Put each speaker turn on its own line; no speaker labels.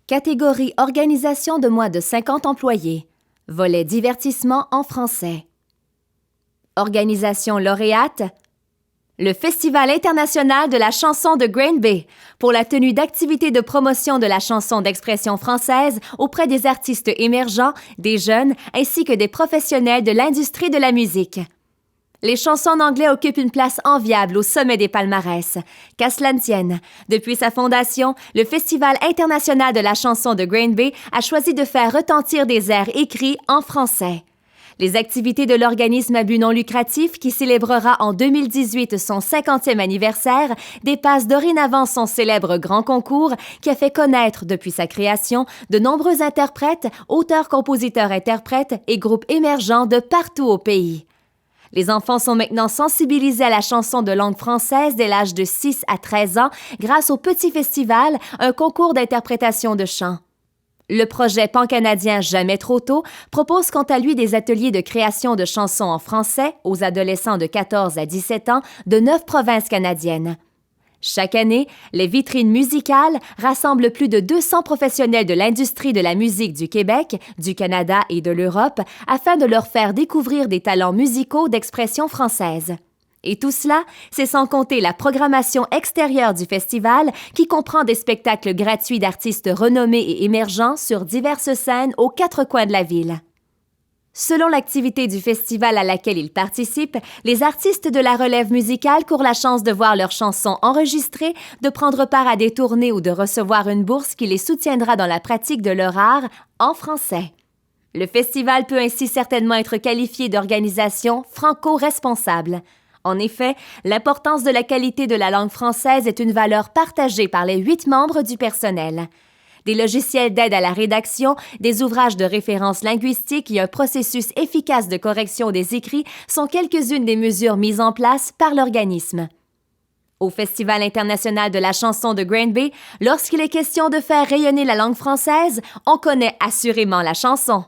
Catégorie Organisation de moins de 50 employés. Volet Divertissement en français. Organisation lauréate. Le Festival international de la chanson de Green Bay pour la tenue d'activités de promotion de la chanson d'expression française auprès des artistes émergents, des jeunes ainsi que des professionnels de l'industrie de la musique. Les chansons en anglais occupent une place enviable au sommet des palmarès. Qu'à cela ne tienne, depuis sa fondation, le Festival international de la chanson de Green Bay a choisi de faire retentir des airs écrits en français. Les activités de l'organisme à but non lucratif, qui célébrera en 2018 son 50e anniversaire, dépassent dorénavant son célèbre grand concours qui a fait connaître, depuis sa création, de nombreux interprètes, auteurs, compositeurs, interprètes et groupes émergents de partout au pays. Les enfants sont maintenant sensibilisés à la chanson de langue française dès l'âge de 6 à 13 ans grâce au Petit Festival, un concours d'interprétation de chant. Le projet pan-canadien Jamais trop tôt propose quant à lui des ateliers de création de chansons en français aux adolescents de 14 à 17 ans de 9 provinces canadiennes. Chaque année, les vitrines musicales rassemblent plus de 200 professionnels de l'industrie de la musique du Québec, du Canada et de l'Europe afin de leur faire découvrir des talents musicaux d'expression française. Et tout cela, c'est sans compter la programmation extérieure du festival qui comprend des spectacles gratuits d'artistes renommés et émergents sur diverses scènes aux 4 coins de la ville. Selon l'activité du festival à laquelle ils participent, les artistes de la relève musicale courent la chance de voir leurs chansons enregistrées, de prendre part à des tournées ou de recevoir une bourse qui les soutiendra dans la pratique de leur art en français. Le festival peut ainsi certainement être qualifié d'organisation franco-responsable. En effet, l'importance de la qualité de la langue française est une valeur partagée par les 8 membres du personnel. Des logiciels d'aide à la rédaction, des ouvrages de référence linguistique et un processus efficace de correction des écrits sont quelques-unes des mesures mises en place par l'organisme. Au Festival international de la chanson de Green Bay, lorsqu'il est question de faire rayonner la langue française, on connaît assurément la chanson.